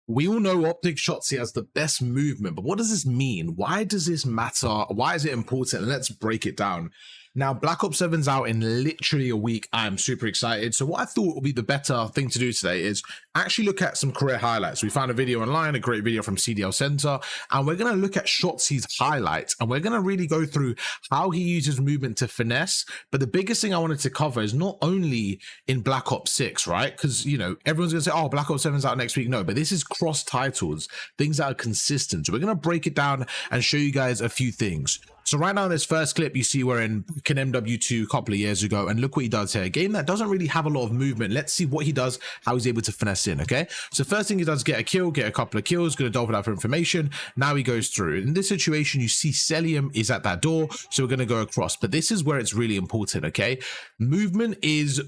We all know Optic Shotzzy has the best movement, but what does this mean? Why does this matter? Why is it important? Let's break it down. Now, Black Ops 7's out in literally a week. I'm super excited. So what I thought would be the better thing to do today is actually look at some career highlights. We found a video online, a great video from CDL Center, and we're going to look at Shotzzy's highlights, and we're going to really go through how he uses movement to finesse. But the biggest thing I wanted to cover is not only in Black Ops 6, right? Because, you know, everyone's going to say, oh, Black Ops 7's out next week. No, but this is cross titles, things that are consistent. So we're going to break it down and show you guys a few things. So right now in this first clip, you see we're in MW2 a couple of years ago, and look what he does here. A game that doesn't really have a lot of movement. Let's see what he does, how he's able to finesse in, okay? So first thing he does, get a kill, get a couple of kills, going to dolphin out for information. Now he goes through. In this situation, you see Celium is at that door, so we're going to go across. But this is where it's really important, okay? Movement is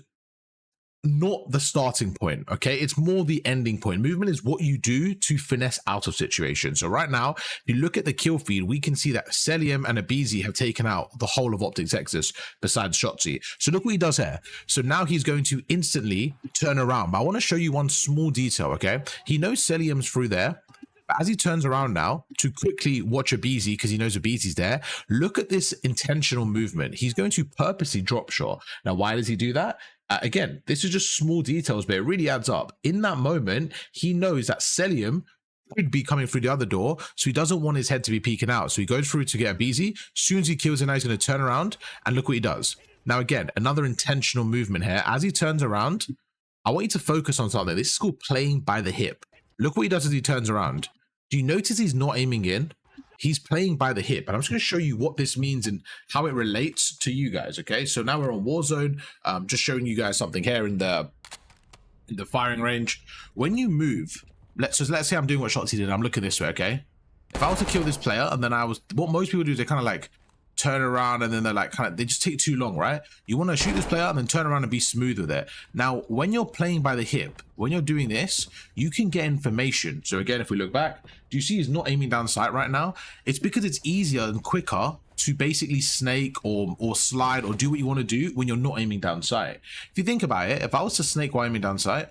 not the starting point, okay? It's more the ending point. Movement is what you do to finesse out of situations. So right now, if you look at the kill feed, we can see that Celium and Abizi have taken out the whole of Optic Texas besides Shotzzy. So look what he does here. So now he's going to instantly turn around. But I want to show you one small detail, okay? He knows Celium's through there. But as he turns around now to quickly watch Abizi because he knows Abizi's there, look at this intentional movement. He's going to purposely drop shot. Now, why does he do that? Again, this is just small details, but it really adds up. In that moment, he knows that Celium could be coming through the other door, so he doesn't want his head to be peeking out. So he goes through to get Abizi. As soon as he kills him, now he's going to turn around, and look what he does. Now, again, another intentional movement here. As he turns around, I want you to focus on something. This is called playing by the hip. Look what he does as he turns around. Do you notice he's not aiming in? He's playing by the hip, and I'm just going to show you what this means and how it relates to you guys. Okay, so now we're on Warzone. Just showing you guys something here in the firing range. When you move, let's say I'm doing what Shotzzy did. I'm looking this way. Okay, if I was to kill this player, and then what most people do is they kind of like turn around, and then they're like they just take too long, right? You want to shoot this player and then turn around and be smooth with it. Now, when you're playing by the hip, when you're doing this, you can get information. So again, if we look back, do you see he's not aiming down sight right now? It's because it's easier and quicker to basically snake or slide or do what you want to do when you're not aiming down sight. If you think about it, if I was to snake while aiming down sight,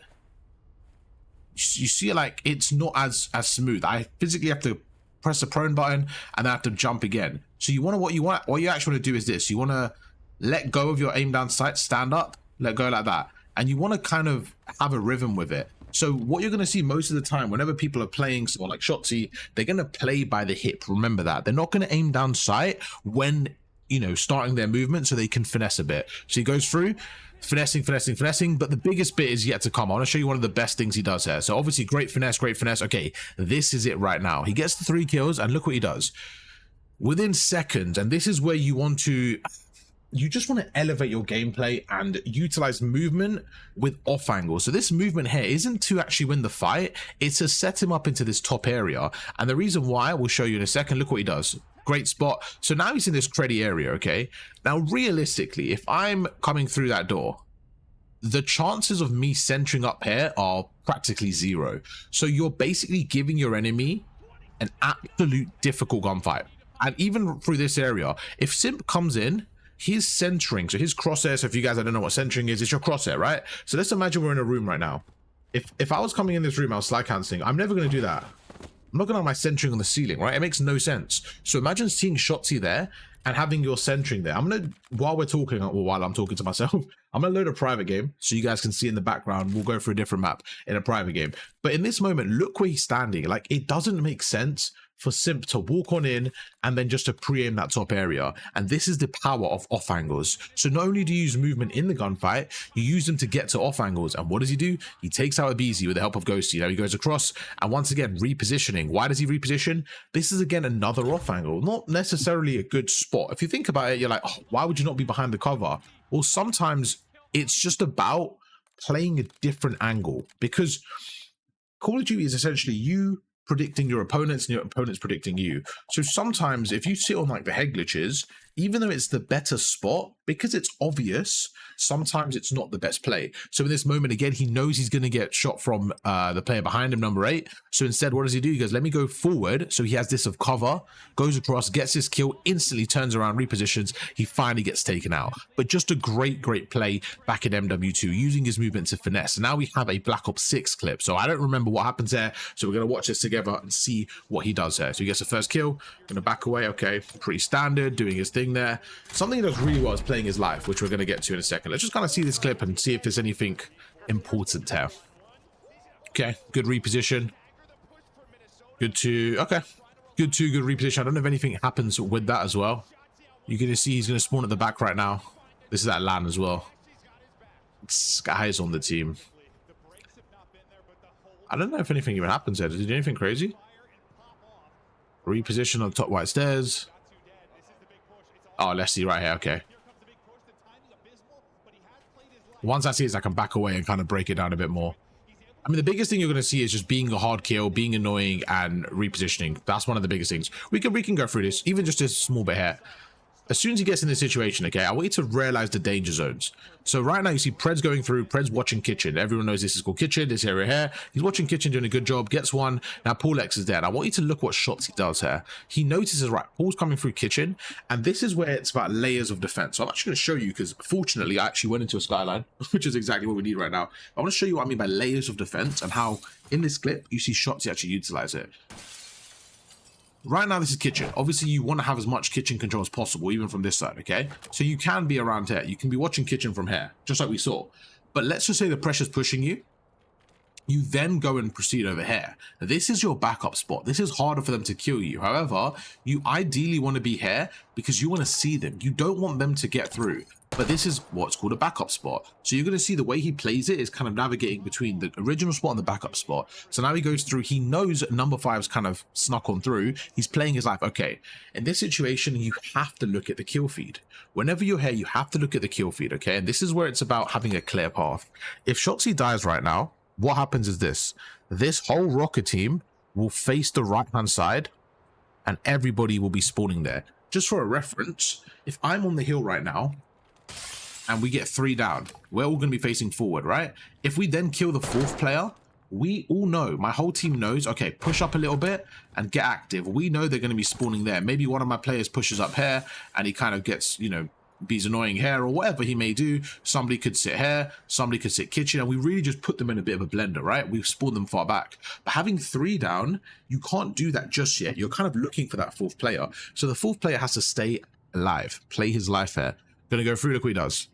you see like it's not as smooth. I physically have to press the prone button and then I have to jump again. So what you actually want to do is this. You want to let go of your aim down sight, stand up, let go like that. And you want to kind of have a rhythm with it. So what you're going to see most of the time, whenever people are playing someone like Shotzzy, they're going to play by the hip. Remember that. They're not going to aim down sight when, you know, starting their movement so they can finesse a bit. So he goes through, finessing, but the biggest bit is yet to come. I want to show you one of the best things he does here. So obviously great finesse. Okay, this is it right now. He gets the 3 kills and look what he does. Within seconds, and this is where you just want to elevate your gameplay and utilize movement with off angle. So this movement here isn't to actually win the fight, it's to set him up into this top area. And the reason why, we'll show you in a second. Look what he does. Great spot. So now he's in this creddy area, okay? Now, realistically, if I'm coming through that door, the chances of me centering up here are practically 0. So you're basically giving your enemy an absolute difficult gunfight. And even through this area, if Simp comes in, he's centering. So his crosshair, so if you guys don't know what centering is, it's your crosshair, right? So let's imagine we're in a room right now. If I was coming in this room, I was slide canceling. I'm never going to do that. I'm not going to have my centering on the ceiling, right? It makes no sense. So imagine seeing Shotzzy there and having your centering there. I'm going to, while I'm talking to myself, I'm going to load a private game so you guys can see in the background. We'll go for a different map in a private game. But in this moment, look where he's standing. Like, it doesn't make sense for Simp to walk on in and then just to pre-aim that top area. And this is the power of off angles. So not only do you use movement in the gunfight, you use them to get to off angles. And what does he do? He takes out Abizi with the help of Ghosty. Now he goes across, and once again, repositioning. Why does he reposition? This is again another off angle, not necessarily a good spot. If you think about it, you're like, oh, why would you not be behind the cover? Well, sometimes it's just about playing a different angle, because Call of Duty is essentially you predicting your opponents and your opponents predicting you. So sometimes if you sit on like the head glitches, even though it's the better spot, because it's obvious, sometimes it's not the best play. So in this moment, again, he knows he's going to get shot from the player behind him, number 8. So instead, what does he do? He goes, let me go forward. So he has this of cover, goes across, gets his kill, instantly turns around, repositions. He finally gets taken out. But just a great play back in MW2, using his movement to finesse. And now we have a Black Ops 6 clip. So I don't remember what happens there. So we're going to watch this together and see what he does here. So he gets the first kill, going to back away. Okay, pretty standard, doing his thing there. Something he does really well is playing his life, which we're going to get to in a second. Let's just kind of see this clip and see if there's anything important here. Okay, good reposition. Good reposition. I don't know if anything happens with that as well. You're going to see he's going to spawn at the back right now. This is at LAN as well. Sky's on the team. I don't know if anything even happens there. Does he do anything crazy? Reposition on the top right stairs. Oh, let's see right here. Okay. Once I see this, I can back away and kind of break it down a bit more. I mean, the biggest thing you're going to see is just being a hard kill, being annoying, and repositioning. That's one of the biggest things. We can go through this, even just a small bit here. As soon as he gets in this situation, okay, I want you to realize the danger zones. So right now you see Pred's going through, Pred's watching kitchen. Everyone knows this is called kitchen, this area here. He's watching kitchen, doing a good job, gets one. Now Paul X is there. And I want you to look what Shotzzy does here. He notices, right, Paul's coming through kitchen, and this is where it's about layers of defense. So I'm actually going to show you, because fortunately I actually went into a skyline, which is exactly what we need right now. I want to show you what I mean by layers of defense and how in this clip you see Shotzzy actually utilize it. Right now, this is kitchen. Obviously, you want to have as much kitchen control as possible, even from this side, okay? So you can be around here. You can be watching kitchen from here, just like we saw. But let's just say the pressure's pushing you. You then go and proceed over here. This is your backup spot. This is harder for them to kill you. However, you ideally want to be here because you want to see them. You don't want them to get through. But this is what's called a backup spot. So you're going to see the way he plays it is kind of navigating between the original spot and the backup spot. So now he goes through. He knows number 5's kind of snuck on through. He's playing his life. Okay, in this situation, you have to look at the kill feed. Whenever you're here, you have to look at the kill feed, okay? And this is where it's about having a clear path. If Shotzzy dies right now, what happens is this whole rocket team will face the right hand side and everybody will be spawning there. Just for a reference, if I'm on the hill right now and we get 3 down, we're all going to be facing forward, right? If we then kill the 4th player, we all know, my whole team knows, okay, push up a little bit and get active. We know they're going to be spawning there. Maybe one of my players pushes up here and he kind of gets, you know, be's annoying here or whatever he may do. Somebody could sit here, somebody could sit kitchen, and we really just put them in a bit of a blender, right? We've spawned them far back. But having 3 down, you can't do that just yet. You're kind of looking for that 4th player. So the 4th player has to stay alive, play his life here. Gonna go through, look what he does.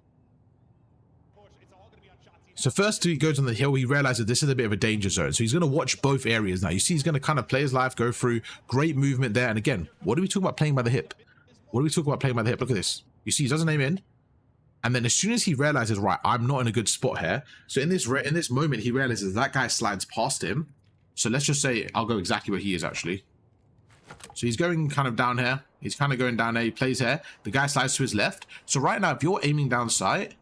So first he goes on the hill, he realizes this is a bit of a danger zone. So he's going to watch both areas now. You see he's going to kind of play his life, go through, great movement there. And again, what are we talking about playing by the hip? What are we talking about playing by the hip? Look at this. You see he doesn't aim in. And then as soon as he realizes, right, I'm not in a good spot here. So in this moment, he realizes that guy slides past him. So let's just say I'll go exactly where he is actually. So he's going kind of down here. He's kind of going down there. He plays here. The guy slides to his left. So right now, if you're aiming down sight,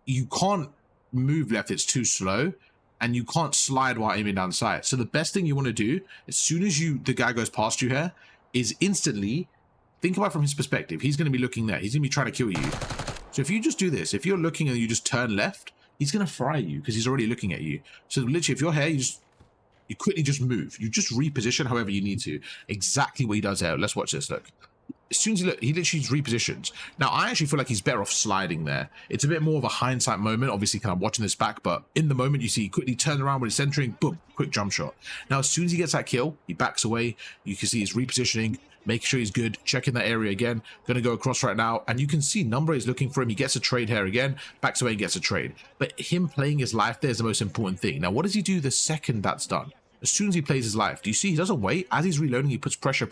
you can't move left. It's too slow. And you can't slide while aiming down sight. So the best thing you want to do, as soon as the guy goes past you here, is instantly think about it from his perspective. He's going to be looking there. He's going to be trying to kill you. So if you just do this, if you're looking and you just turn left, he's going to fry you because he's already looking at you. So literally, if you're here, you quickly just move. You just reposition however you need to. Exactly what he does here. Let's watch this. Look. As soon as he literally just repositions. Now, I actually feel like he's better off sliding there. It's a bit more of a hindsight moment, obviously kind of watching this back, but in the moment you see he quickly turns around when he's centering, boom, quick jump shot. Now, as soon as he gets that kill, he backs away. You can see he's repositioning, making sure he's good, checking that area again, going to go across right now, and you can see Number is looking for him. He gets a trade here again, backs away and gets a trade. But him playing his life there is the most important thing. Now, what does he do the second that's done? As soon as he plays his life, do you see he doesn't wait? As he's reloading, he puts pressure.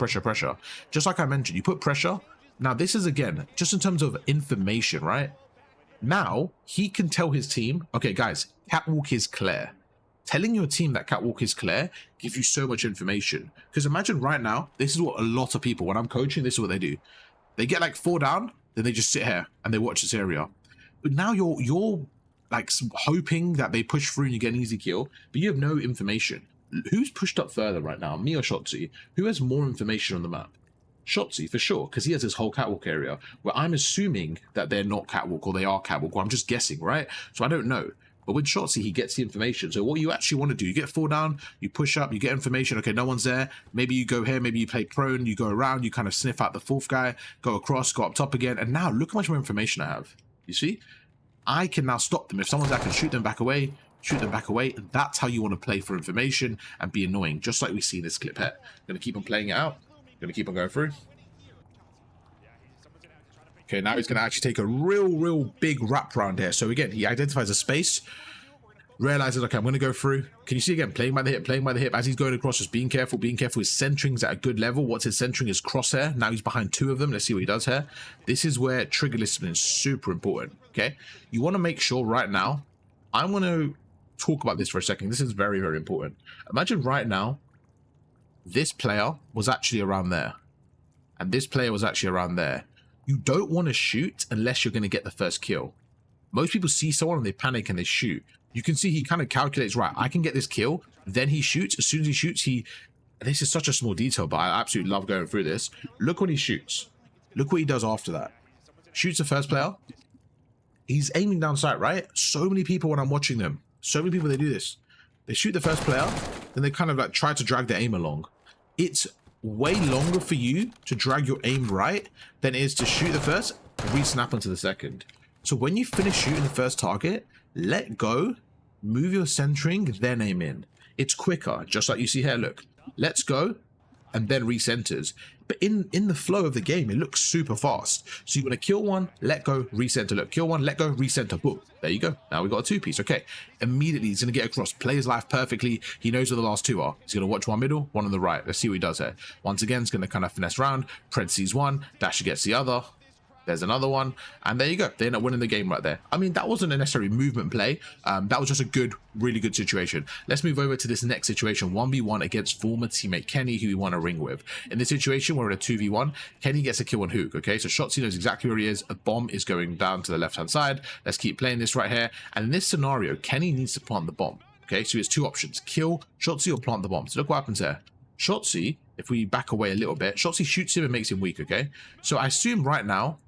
Just like I mentioned, you put pressure. Now, this is, again, just in terms of information, right? Now, he can tell his team, okay, guys, catwalk is clear. Telling your team that catwalk is clear gives you so much information. Because imagine right now, this is what a lot of people, when I'm coaching, this is what they do. They get like 4 down, then they just sit here and they watch this area. But now you're like hoping that they push through and you get an easy kill, but you have no information. Who's pushed up further right now, me or Shotzzy? Who has more information on the map? Shotzzy for sure, because he has his whole catwalk area, where I'm assuming that they're not catwalk or they are catwalk, or I'm just guessing, right? So I don't know. But with Shotzzy, he gets the information. So what you actually want to do, you get 4 down, you push up, you get information. Okay, no one's there. Maybe you go here, maybe you play prone, you go around, you kind of sniff out the 4th guy, go across, go up top again. And now look how much more information I have. You see? I can now stop them. If someone's there, I can shoot them back away, shoot them back away. And that's how you want to play for information and be annoying, just like we see in this clip here. Going to keep on playing it out. Going to keep on going through. Okay, now he's going to actually take a real big wrap round here. So again, he identifies a space, realizes, okay, I'm going to go through. Can you see again, playing by the hip, as he's going across, just being careful. His centering's at a good level. What's his centering is crosshair. Now he's behind 2 of them. Let's see what he does here. This is where trigger listening is super important, okay? You want to make sure right now, I'm going to talk about this for a second. This is very important. Imagine right now, this player was actually around there, and this player was actually around there. You don't want to shoot unless you're going to get the first kill. Most people see someone and they panic and they shoot. You can see he kind of calculates, right, I can get this kill. Then he shoots. As soon as he shoots, this is such a small detail, but I absolutely love going through this. Look when he shoots. Look what he does after that. Shoots the first player. He's aiming down sight, right? So many people when I'm watching them, so many people, they do this. They shoot the first player, then they kind of like try to drag their aim along. It's way longer for you to drag your aim right than it is to shoot the first, re-snap onto the second. So when you finish shooting the first target, let go, move your centering, then aim in. It's quicker, just like you see here. Look, let's go, and then recenters. But in the flow of the game, it looks super fast. So you want to kill one, let go, recenter. Look, kill one, let go, recenter. Boom. There you go. Now we got a 2-piece. Okay. Immediately he's going to get across, play his life perfectly. He knows where the last 2 are. He's going to watch one middle, one on the right. Let's see what he does here. Once again, he's going to kind of finesse around. Pred sees one, Dasher gets the other. There's another one, and there you go. They end up winning the game right there. I mean, that wasn't a necessary movement play. That was just a good, really good situation. Let's move over to this next situation, 1v1 against former teammate Kenny, who we won a ring with. In this situation, we're in a 2v1. Kenny gets a kill on Hook, okay? So Shotzzy knows exactly where he is. A bomb is going down to the left-hand side. Let's keep playing this right here. And in this scenario, Kenny needs to plant the bomb, okay? So he has 2 options, kill Shotzzy or plant the bomb. So look what happens here. Shotzzy, if we back away a little bit, Shotzzy shoots him and makes him weak, okay? So I assume right now,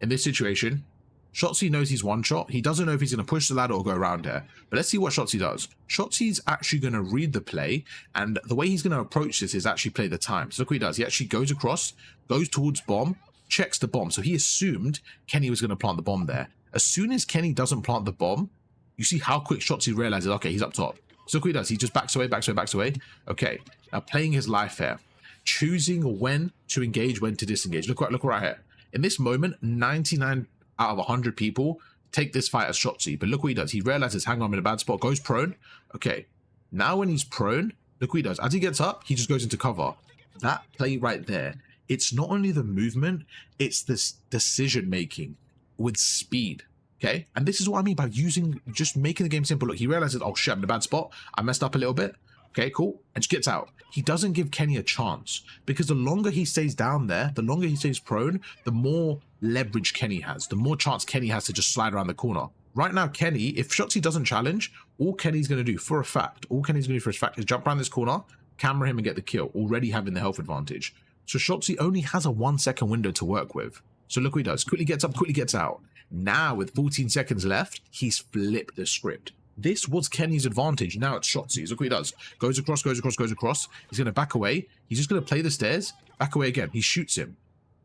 in this situation, Shotzzy knows he's one shot. He doesn't know if he's going to push the ladder or go around here. But let's see what Shotzzy does. Shotzzy's actually going to read the play, and the way he's going to approach this is actually play the time. So look what he does. He actually goes across, goes towards bomb, checks the bomb. So he assumed Kenny was going to plant the bomb there. As soon as Kenny doesn't plant the bomb, you see how quick Shotzzy realizes, okay, he's up top. So look what he does. He just backs away. Okay, now playing his life here. Choosing when to engage, when to disengage. Look right here. In this moment, 99 out of 100 people take this fight as Shotzzy. But look what he does. He realizes, hang on, I'm in a bad spot. Goes prone. Okay. Now when he's prone, look what he does. As he gets up, he just goes into cover. That play right there, it's not only the movement, it's this decision-making with speed. Okay? And this is what I mean by just making the game simple. Look, he realizes, oh shit, I'm in a bad spot. I messed up a little bit. Okay, cool. And just gets out. He doesn't give Kenny a chance, because the longer he stays down there, the longer he stays prone, the more leverage Kenny has, the more chance Kenny has to just slide around the corner. Right now, Kenny, if Shotzzy doesn't challenge, all Kenny's going to do for a fact is jump around this corner, camera him and get the kill, already having the health advantage. So Shotzzy only has a 1-second window to work with. So look what he does. Quickly gets up, quickly gets out. Now with 14 seconds left, he's flipped the script. This was Kenny's advantage. Now it's Shotzzy's. Look what he does. Goes across. He's going to back away. He's just going to play the stairs. Back away again. He shoots him.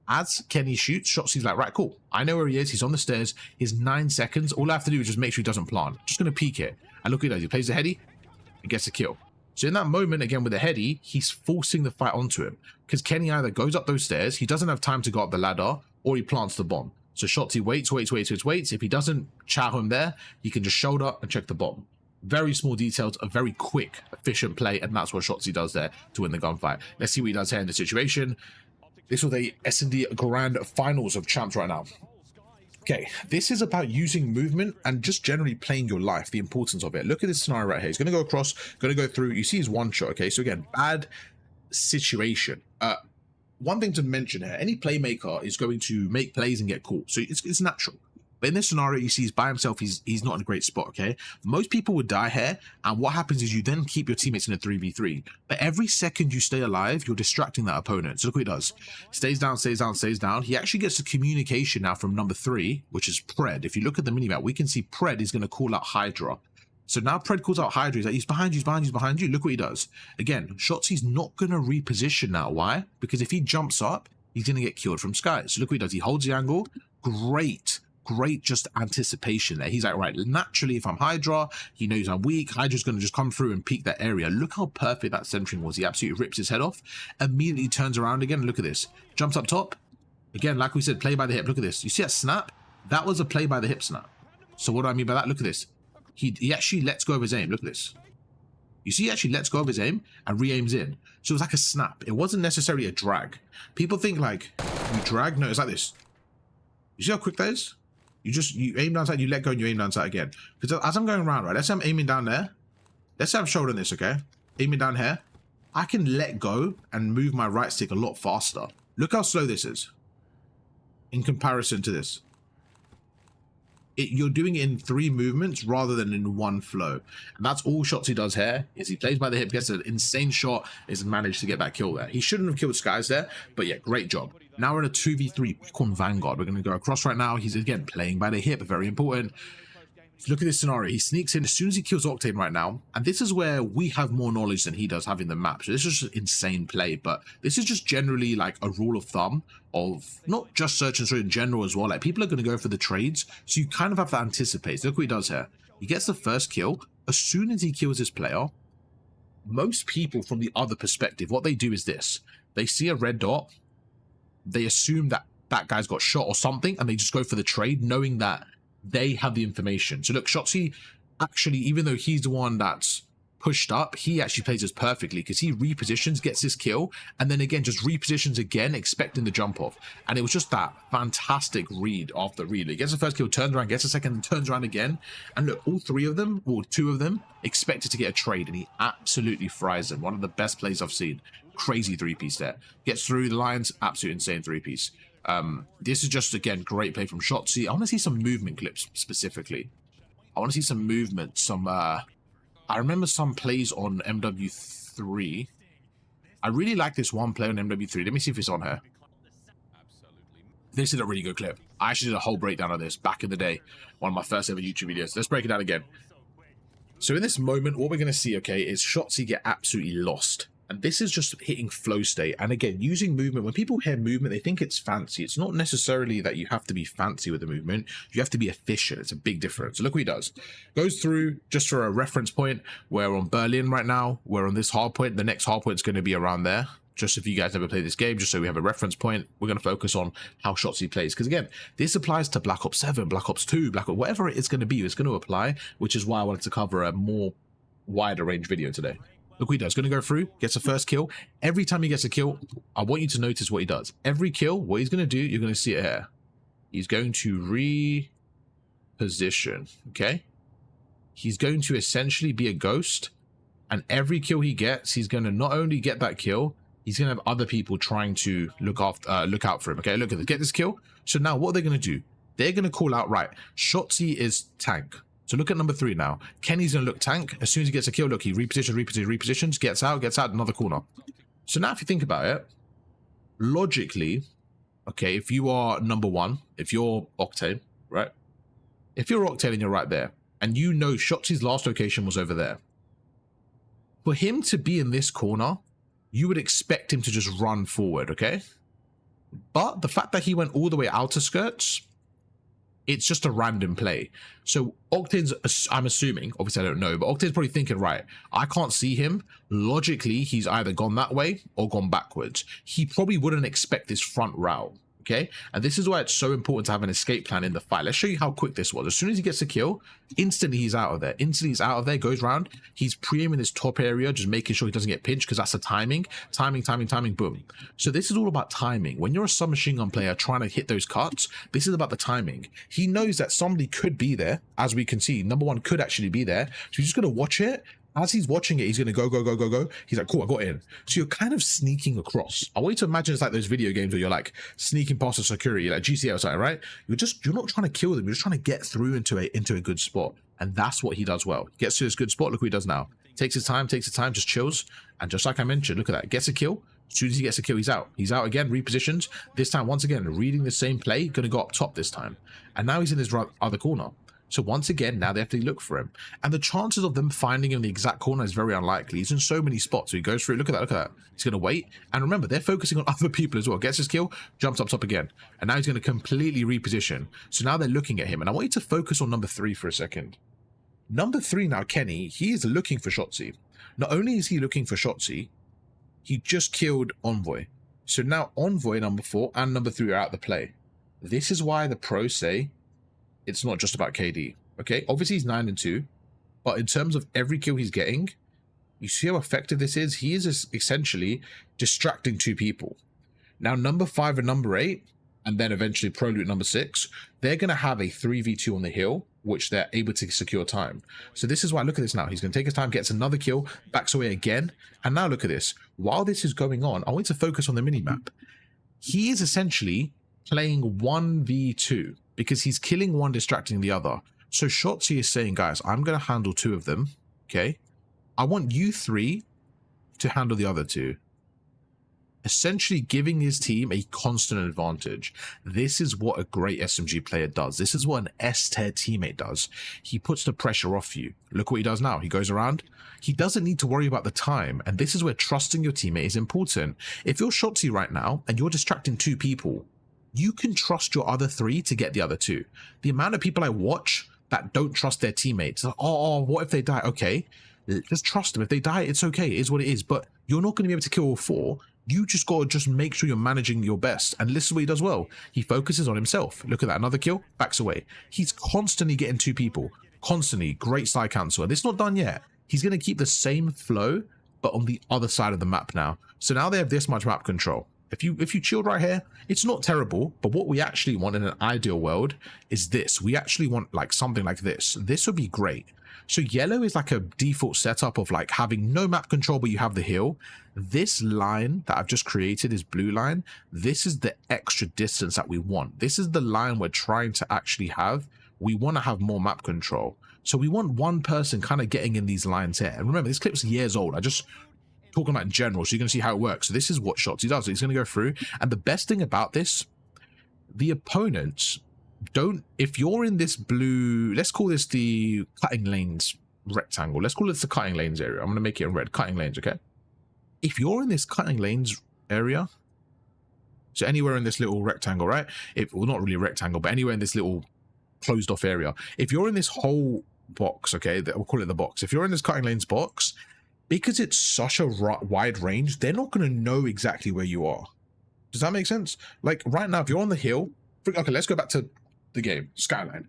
As Kenny shoots, Shotzzy's like, right, cool. I know where he is. He's on the stairs. His 9 seconds. All I have to do is just make sure he doesn't plant. Just going to peek it. And look what he does. He plays the heady and gets a kill. So in that moment, again, with the heady, he's forcing the fight onto him. Because Kenny either goes up those stairs, he doesn't have time to go up the ladder, or he plants the bomb. So Shotzzy waits. If he doesn't chow him there, he can just shoulder and check the bomb. Very small details, a very quick, efficient play, and that's what Shotzzy does there to win the gunfight. Let's see what he does here in the situation. This was a S&D Grand Finals of Champs right now. Okay, this is about using movement and just generally playing your life, the importance of it. Look at this scenario right here. He's going to go across, going to go through. You see his one shot, okay? So again, bad situation. One thing to mention here, any playmaker is going to make plays and get caught. So it's natural. But in this scenario, you see he's by himself. He's not in a great spot, okay? Most people would die here, and what happens is you then keep your teammates in a 3v3. But every second you stay alive, you're distracting that opponent. So look what he does. Stays down, stays down, stays down. He actually gets the communication now from number 3, which is Pred. If you look at the minimap, we can see Pred is going to call out Hydra. So now Pred calls out Hydra. He's like, he's behind you, he's behind you, he's behind you. Look what he does. Again, Shotzzy's not going to reposition now. Why? Because if he jumps up, he's going to get killed from Sky. So look what he does. He holds the angle. Great just anticipation there. He's like, right, naturally, if I'm Hydra, he knows I'm weak. Hydra's going to just come through and peek that area. Look how perfect that centering was. He absolutely rips his head off. Immediately turns around again. Look at this. Jumps up top. Again, like we said, play by the hip. Look at this. You see that snap? That was a play by the hip snap. So what do I mean by that? Look at this. He actually lets go of his aim. Look at this. You see, he actually lets go of his aim and re-aims in. So it was like a snap. It wasn't necessarily a drag. People think like you drag. No, it's like this. You see how quick that is? You aim down sight, you let go, and you aim down sight again. Because as I'm going around, right, let's say I'm aiming down there. Let's say I'm shouldering this, okay? Aiming down here. I can let go and move my right stick a lot faster. Look how slow this is in comparison to this. You're doing it in 3 movements rather than in 1 flow. And that's all Shotzzy does here, is he plays by the hip, gets an insane shot, is managed to get that kill there. He shouldn't have killed Skies there, but yeah, great job. Now we're in a 2v3 on Vanguard. We're going to go across right now. He's again playing by the hip, very important. Look at this scenario. He sneaks in as soon as he kills Octane right now. And this is where we have more knowledge than he does having the map. So this is just insane play. But this is just generally like a rule of thumb of not just search and destroy in general as well. Like people are going to go for the trades. So you kind of have to anticipate. So look what he does here. He gets the first kill. As soon as he kills this player, most people from the other perspective, what they do is this. They see a red dot. They assume that that guy's got shot or something. And they just go for the trade knowing that they have the information. So look, Shotzzy actually, even though he's the one that's pushed up, he actually plays this perfectly because he repositions, gets this kill, and then again just repositions again, expecting the jump off. And it was just that fantastic read after read. He gets the first kill, turns around, gets a second, and turns around again. And look, all 3 of them, or 2 of them, expected to get a trade, and he absolutely fries them. One of the best plays I've seen. Crazy 3-piece there. Gets through the lines, absolutely insane 3-piece. This is just, again, great play from Shotzzy. I want to see some movement clips specifically. I want to see some movement, I remember some plays on MW3. I really like this one play on MW3. Let me see if it's on here. This is a really good clip. I actually did a whole breakdown of this back in the day. One of my first ever YouTube videos. Let's break it down again. So in this moment, what we're going to see, okay, is Shotzzy get absolutely lost. And this is just hitting flow state. And again, using movement. When people hear movement, they think it's fancy. It's not necessarily that you have to be fancy with the movement. You have to be efficient. It's a big difference. So look what he does. Goes through, just for a reference point, we're on Berlin right now. We're on this hard point. The next hard point is going to be around there. Just if you guys never played this game, just so we have a reference point, we're going to focus on how Shotzzy plays. Because again, this applies to Black Ops 7, Black Ops 2, Black Ops, whatever it is going to be, it's going to apply, which is why I wanted to cover a more wider range video today. Look what he does. Going to go through, gets a first kill. Every time he gets a kill, I want you to notice what he does. Every kill, what he's going to do, you're going to see it here. He's going to reposition, okay? He's going to essentially be a ghost, and every kill he gets, he's going to not only get that kill, he's going to have other people trying to look out for him, okay? Look at this. Get this kill. So now what are they going to do? They're going to call out, right, Shotzzy is tank. So look at number 3 now. Kenny's going to look tank. As soon as he gets a kill, look, he repositions, gets out, another corner. So now if you think about it, logically, okay, if you are number 1, if you're Octane, right? If you're Octane and you're right there, and you know Shotzzy's last location was over there, for him to be in this corner, you would expect him to just run forward, okay? But the fact that he went all the way outer skirts, it's just a random play. So Octane's, I'm assuming, obviously I don't know, but Octane's probably thinking, right, I can't see him. Logically, he's either gone that way or gone backwards. He probably wouldn't expect this front route, okay? And this is why it's so important to have an escape plan in the fight. Let's show you how quick this was. As soon as he gets a kill, instantly he's out of there. Instantly he's out of there, goes round. He's pre-aiming this top area, just making sure he doesn't get pinched, because that's the timing. Timing, boom. So this is all about timing. When you're a submachine gun player trying to hit those cuts, this is about the timing. He knows that somebody could be there, as we can see. Number 1 could actually be there. So he's just going to watch it, as he's watching it, he's going to go, go, go, go, go. He's like, cool, I got in. So you're kind of sneaking across. I want you to imagine it's like those video games where you're like sneaking past the security, like GTA or something, right? You're not trying to kill them. You're just trying to get through into a good spot. And that's what he does well. He gets to this good spot. Look what he does now. Takes his time, just chills. And just like I mentioned, look at that. Gets a kill. As soon as he gets a kill, he's out. He's out again, repositions. This time, once again, reading the same play, going to go up top this time. And now he's in his other corner. So once again, now they have to look for him. And the chances of them finding him in the exact corner is very unlikely. He's in so many spots. So he goes through. Look at that. Look at that. He's going to wait. And remember, they're focusing on other people as well. Gets his kill, jumps up top again. And now he's going to completely reposition. So now they're looking at him. And I want you to focus on number 3 for a second. Number 3 now, Kenny, he is looking for Shotzzy. Not only is he looking for Shotzzy, he just killed Envoy. So now Envoy number 4 and number 3 are out of the play. This is why the pros say it's not just about KD. Okay, obviously he's 9 and 2, but in terms of every kill he's getting, you see how effective this is? He is essentially distracting 2 people. Now number 5 and number 8, and then eventually Pro Loot number 6, they're going to have a 3v2 on the hill, which they're able to secure time. So this is why, look at this now. He's going to take his time, gets another kill, backs away again. And now look at this. While this is going on, I want to focus on the minimap. He is essentially playing 1v2 because he's killing one, distracting the other. So Shotzzy is saying, guys, I'm going to handle 2 of them. Okay. I want you 3 to handle the other 2. Essentially giving his team a constant advantage. This is what a great SMG player does. This is what an S-tier teammate does. He puts the pressure off you. Look what he does now. He goes around. He doesn't need to worry about the time. And this is where trusting your teammate is important. If you're Shotzzy right now and you're distracting 2 people, you can trust your other 3 to get the other 2. The amount of people I watch that don't trust their teammates. Like, oh, what if they die? Okay, just trust them. If they die, it's okay. It is what it is. But you're not going to be able to kill all 4. You just got to just make sure you're managing your best. And this is what he does well. He focuses on himself. Look at that. Another kill, backs away. He's constantly getting 2 people. Constantly. Great side cancel. And it's not done yet. He's going to keep the same flow, but on the other side of the map now. So now they have this much map control. If you chilled right here, it's not terrible, but what we actually want in an ideal world is this. We actually want like something like this. This would be great. So yellow is like a default setup of like having no map control, but you have the hill. This line that I've just created is blue line. This is the extra distance that we want. This is the line we're trying to actually have. We want to have more map control. So we want one person kind of getting in these lines here. And remember, this clip's years old. I just talking about in general, so you're going to see how it works. So this is what Shotzzy does. He's going to go through. And the best thing about this, the opponents don't, if you're in this blue, let's call this the cutting lanes rectangle. Let's call this the cutting lanes area. I'm going to make it in red, cutting lanes, okay? If you're in this cutting lanes area, so anywhere in this little rectangle, right? Well, not really a rectangle, but anywhere in this little closed off area. If you're in this whole box, okay, we'll call it the box. If you're in this cutting lanes box, because it's such a wide range, they're not going to know exactly where you are. Does that make sense? Like right now, if you're on the hill, okay, let's go back to the game, Skyline.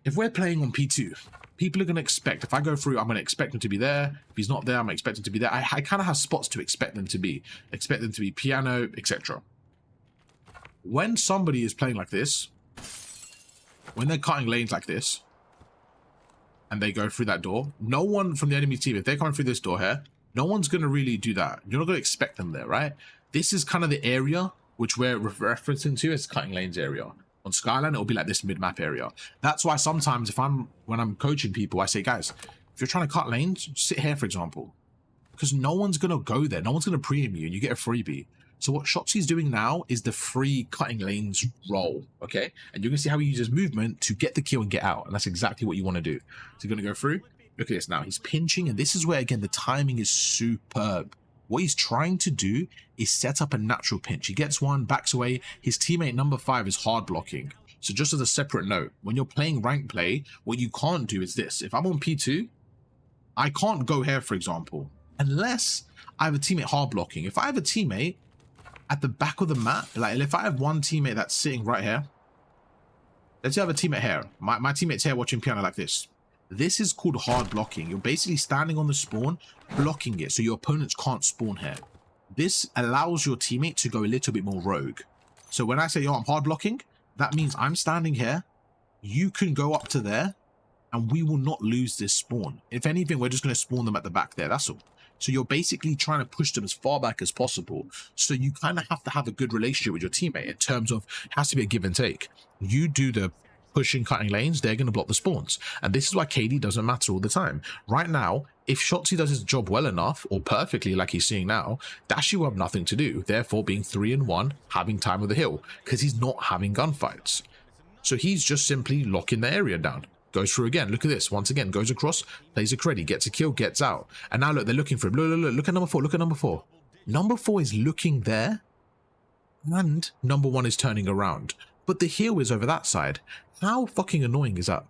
If we're playing on P2, people are going to expect, if I go through, I'm going to expect him to be there. If he's not there, I'm going to expect him to be there. I kind of have spots to expect them to be. Expect them to be piano, etc. When somebody is playing like this, when they're cutting lanes like this, and they go through that door, no one from the enemy team, if they're coming through this door here, no one's going to really do that. You're not going to expect them there, right? This is kind of the area which we're referencing to as cutting lanes area. On Skyline, it'll be like this mid-map area. That's why sometimes when I'm coaching people, I say, guys, if you're trying to cut lanes, sit here, for example. Because no one's going to go there. No one's going to pre-aim you and you get a freebie. So what Shotzzy's doing now is the free cutting lanes roll, okay? And you're going to see how he uses movement to get the kill and get out. And that's exactly what you want to do. So you're going to go through. Look at this now. He's pinching. And this is where, again, the timing is superb. What he's trying to do is set up a natural pinch. He gets one, backs away. His teammate number 5 is hard blocking. So just as a separate note, when you're playing rank play, what you can't do is this. If I'm on P2, I can't go here, for example, unless I have a teammate hard blocking. If I have a teammate at the back of the map, like if I have one teammate that's sitting right here, let's say I have a teammate here. My teammate's here watching piano like this. This is called hard blocking. You're basically standing on the spawn, blocking it so your opponents can't spawn here. This allows your teammate to go a little bit more rogue. So when I say, yo, I'm hard blocking, that means I'm standing here. You can go up to there and we will not lose this spawn. If anything, we're just going to spawn them at the back there. That's all. So you're basically trying to push them as far back as possible. So you kind of have to have a good relationship with your teammate in terms of, it has to be a give and take. You do the pushing, cutting lanes, they're going to block the spawns. And this is why KD doesn't matter all the time. Right now, if Shotzzy does his job well enough or perfectly like he's seeing now, Dashy will have nothing to do, therefore being 3-1, having time with the hill, because he's not having gunfights. So he's just simply locking the area down. Goes through again. Look at this. Once again, goes across, plays a creddy, gets a kill, gets out. And now look, they're looking for him. Look at number 4. Look at number 4. Number 4 is looking there, and number 1 is turning around. But the hill is over that side. How fucking annoying is that?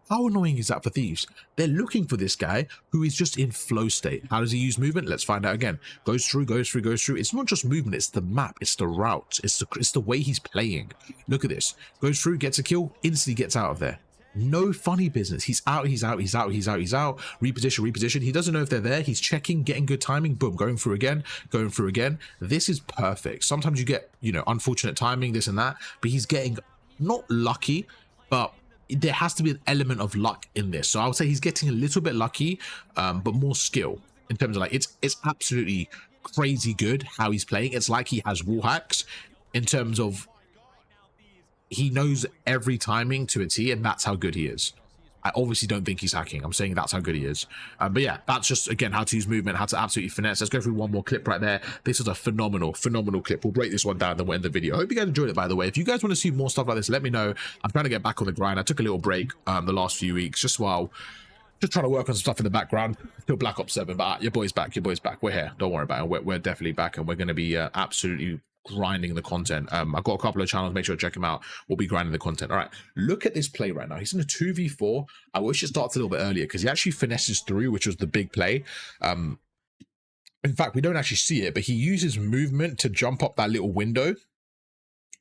How annoying is that for Thieves? They're looking for this guy who is just in flow state. How does he use movement? Let's find out again. Goes through, goes through, goes through. It's not just movement, it's the map, it's the route, it's the way he's playing. Look at this. Goes through, gets a kill, instantly gets out of there. No funny business. He's out, he's out, he's out, he's out, he's out. Reposition, reposition. He doesn't know if they're there. He's checking, getting good timing. Boom, going through again, going through again. This is perfect. Sometimes you get, you know, unfortunate timing, this and that, but he's getting not lucky, but there has to be an element of luck in this. So I would say he's getting a little bit lucky, but more skill in terms of like, it's absolutely crazy good how he's playing. It's like he has wall hacks in terms of he knows every timing to a T, and that's how good he is. I obviously don't think he's hacking. I'm saying that's how good he is. But yeah, that's just, again, how to use movement, how to absolutely finesse. Let's go through one more clip right there. This is a phenomenal clip. We'll break this one down, then we'll end the video. I hope you guys enjoyed it, by the way. If you guys want to see more stuff like this, let me know. I'm trying to get back on the grind. I took a little break the last few weeks, just trying to work on some stuff in the background till Black Ops 7. But your boy's back. We're here. Don't worry about it. We're definitely back, and we're going to be absolutely grinding the content. I've got a couple of channels, make sure to check them out. We'll be grinding the content. All right, look at this play right now. He's in a 2v4. I wish it started a little bit earlier because he actually finesses through, which was the big play. In fact, we don't actually see it, but he uses movement to jump up that little window,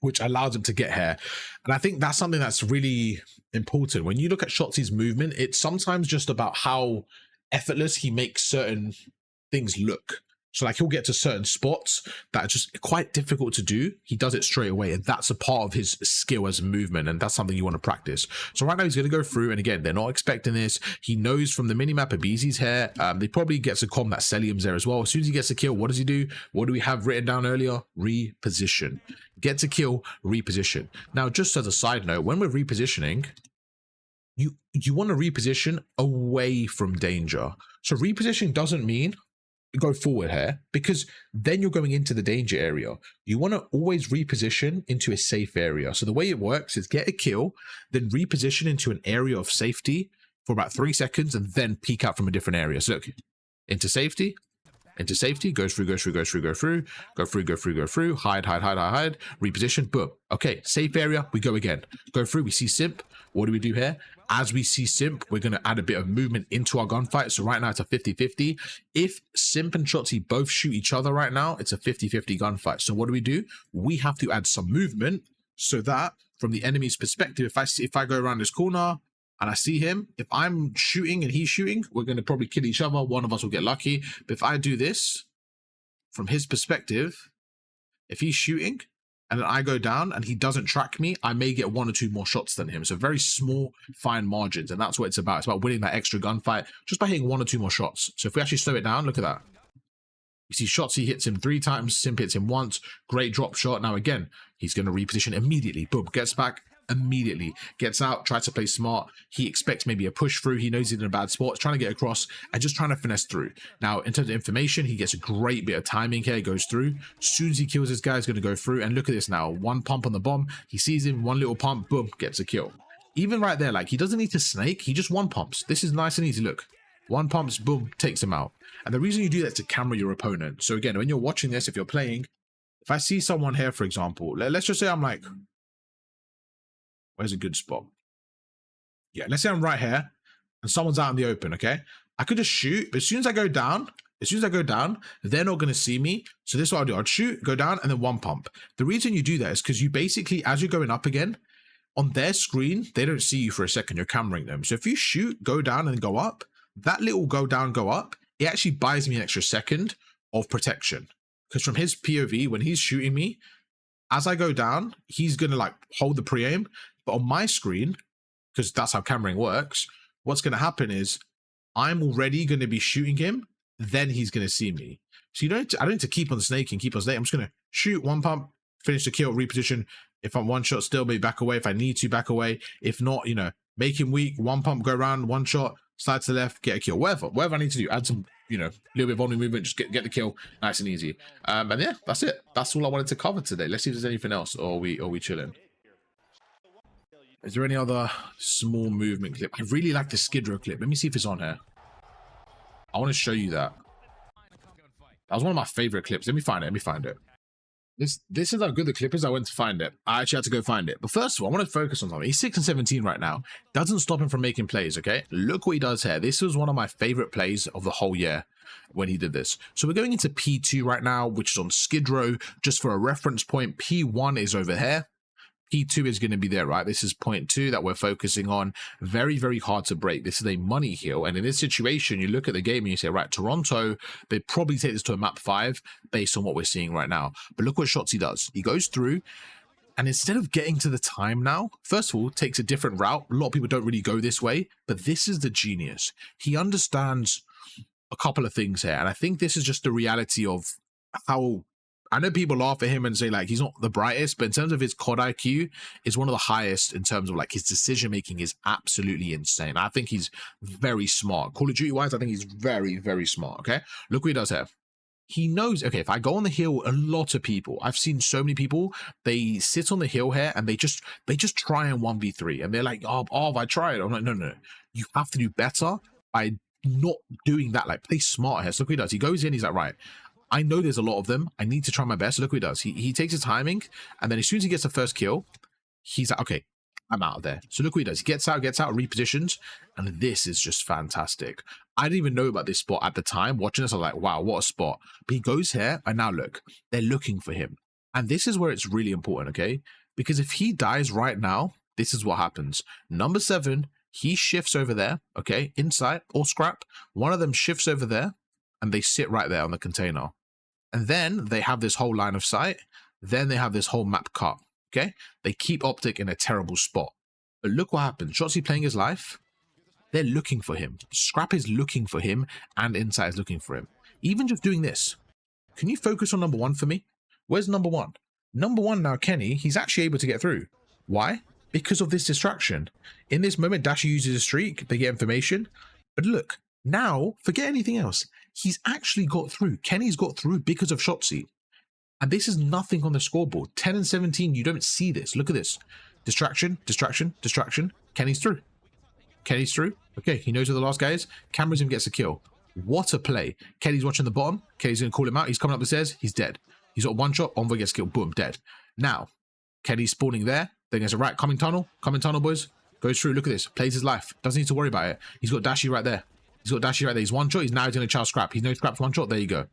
which allows him to get here. And I think that's something that's really important. When you look at Shotzzy's movement, it's sometimes just about how effortless he makes certain things look. So like he'll get to certain spots that are just quite difficult to do. He does it straight away, and that's a part of his skill as a movement, and that's something you want to practice. So right now he's going to go through, and again, they're not expecting this. He knows from the minimap Abizi's here. They probably gets a com that Celium's there as well. As soon as he gets a kill, what does he do? What do we have written down earlier? Reposition. Gets a kill, reposition. Now, just as a side note, when we're repositioning, you want to reposition away from danger. So repositioning doesn't mean go forward here, because then you're going into the danger area. You want to always reposition into a safe area. So the way it works is get a kill, then reposition into an area of safety for about 3 seconds, and then peek out from a different area. So look, into safety, go through, hide, reposition, boom. Okay, safe area, we go again. Go through, we see Simp. What do we do here? As we see Simp, we're going to add a bit of movement into our gunfight. So right now it's a 50-50. If Simp and Shotzzy both shoot each other right now, it's a 50-50 gunfight. So what do? We have to add some movement so that from the enemy's perspective, if I go around this corner and I see him, if I'm shooting and he's shooting, we're going to probably kill each other. One of us will get lucky. But if I do this, from his perspective, if he's shooting and then I go down and he doesn't track me, I may get 1 or 2 more shots than him. So very small, fine margins. And that's what it's about. It's about winning that extra gunfight just by hitting 1 or 2 more shots. So if we actually slow it down, look at that. You see Shotzzy hits him 3 times, Simp hits him once. Great drop shot. Now again, he's going to reposition immediately. Boom, gets back immediately. Gets out, tries to play smart. He expects maybe a push through. He knows he's in a bad spot. Trying to get across and just trying to finesse through. Now, in terms of information, he gets a great bit of timing here. Goes through. As soon as he kills this guy, he's going to go through. And look at this now. 1 pump on the bomb. He sees him. 1 little pump. Boom, gets a kill. Even right there, like, he doesn't need to snake. He just 1 pumps. This is nice and easy. Look. 1 pumps, boom, takes him out. And the reason you do that is to camera your opponent. So again, when you're watching this, if you're playing, if I see someone here, for example, let's just say I'm like, where's a good spot? Yeah, let's say I'm right here and someone's out in the open, okay? I could just shoot, but as soon as I go down, they're not going to see me. So this is what I'll do. I'll shoot, go down, and then 1 pump. The reason you do that is because you basically, as you're going up again, on their screen, they don't see you for a second. You're cameraing them. So if you shoot, go down, and go up, that little go down, go up, it actually buys me an extra second of protection. Because from his POV, when he's shooting me, as I go down, he's going to like hold the pre-aim. But on my screen, because that's how cameraing works, what's going to happen is I'm already going to be shooting him, then he's going to see me. So I don't need to keep on snaking, keep on snaking. I'm just going to shoot, one pump, finish the kill, reposition. If I'm one shot, still maybe back away. If I need to, back away. If not, you know, make him weak, one pump, go around, one shot, slide to the left, get a kill. Whatever I need to do. Add some, you know, a little bit of volume movement, just get the kill nice and easy. And yeah, that's it. That's all I wanted to cover today. Let's see if there's anything else, or we chilling. Is there any other small movement clip? I really like the Skid Row clip. Let me see if it's on here. I want to show you that. That was one of my favorite clips. Let me find it. This is how good the clip is. I went to find it. I actually had to go find it. But first of all, I want to focus on something. He's 6 and 17 right now. Doesn't stop him from making plays, okay? Look what he does here. This was one of my favorite plays of the whole year when he did this. So we're going into P2 right now, which is on Skid Row. Just for a reference point, P1 is over here. P2 is going to be there, right? This is point 2 that we're focusing on. Very, very hard to break. This is a money heal. And in this situation, you look at the game and you say, right, Toronto, they probably take this to a map 5 based on what we're seeing right now. But look what Shotzzy does. He goes through, and instead of getting to the time now, first of all, takes a different route. A lot of people don't really go this way, but this is the genius. He understands a couple of things here. And I think this is just the reality of how... I know people laugh at him and say like he's not the brightest, but in terms of his COD IQ, is one of the highest in terms of like his decision making is absolutely insane. I think he's very smart. Call of Duty wise, I think he's very, very smart. Okay, look what he does here. He knows, okay, if I go on the hill, a lot of people, I've seen so many people, they sit on the hill here and they just try and 1v3 and they're like, oh, I tried. I'm like, no. You have to do better by not doing that. Like, play smart here. So look what he does. He goes in, he's like, right, I know there's a lot of them. I need to try my best. So look what he does. He takes his timing, and then as soon as he gets the first kill, he's like, okay, I'm out of there. So look what he does. He gets out, repositions, and this is just fantastic. I didn't even know about this spot at the time. Watching this, I was like, wow, what a spot. But he goes here, and now look, they're looking for him. And this is where it's really important, okay? Because if he dies right now, this is what happens. Number 7, he shifts over there, okay? Insight or scrap. One of them shifts over there, and they sit right there on the container. And then they have this whole line of sight. Then they have this whole map cut. Okay? They keep Optic in a terrible spot. But look what happens. Shotzzy playing his life. They're looking for him. Scrap is looking for him. And Insight is looking for him. Even just doing this. Can you focus on number 1 for me? Where's number 1? Number 1 now, Kenny, he's actually able to get through. Why? Because of this distraction. In this moment, Dasher uses a streak. They get information. But look, now, forget anything else. He's actually got through. Kenny's got through because of Shotzzy. And this is nothing on the scoreboard. 10 and 17, you don't see this. Look at this. Distraction. Kenny's through. Okay, he knows who the last guy is. Cameras him, gets a kill. What a play. Kenny's watching the bottom. Kenny's going to call him out. He's coming up the stairs. He's dead. He's got one shot. Envoy gets killed. Boom, dead. Now, Kenny's spawning there. Then there's a right, coming tunnel, boys. Goes through. Look at this. Plays his life. Doesn't need to worry about it. He's got Dashy right there. He's one shot. He's now going to chow Scrap. He's no Scrap's one shot. There you go.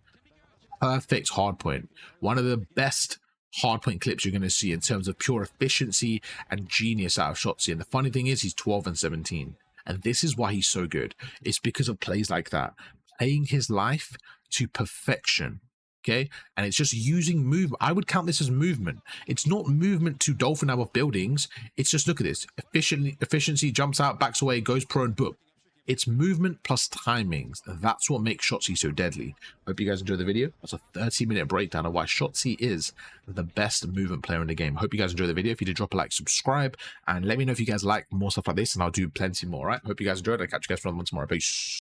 Perfect hardpoint. One of the best hardpoint clips you're going to see in terms of pure efficiency and genius out of Shotzzy. And the funny thing is, he's 12 and 17. And this is why he's so good. It's because of plays like that. Playing his life to perfection. Okay? And it's just using movement. I would count this as movement. It's not movement to dolphin out of buildings. It's just, look at this. Efficiency, jumps out, backs away, goes prone, boom. It's movement plus timings. That's what makes Shotzzy so deadly. Hope you guys enjoyed the video. That's a 30-minute breakdown of why Shotzzy is the best movement player in the game. Hope you guys enjoyed the video. If you did, drop a like, subscribe, and let me know if you guys like more stuff like this, and I'll do plenty more, all right? Hope you guys enjoyed. I'll catch you guys for another one tomorrow. Peace.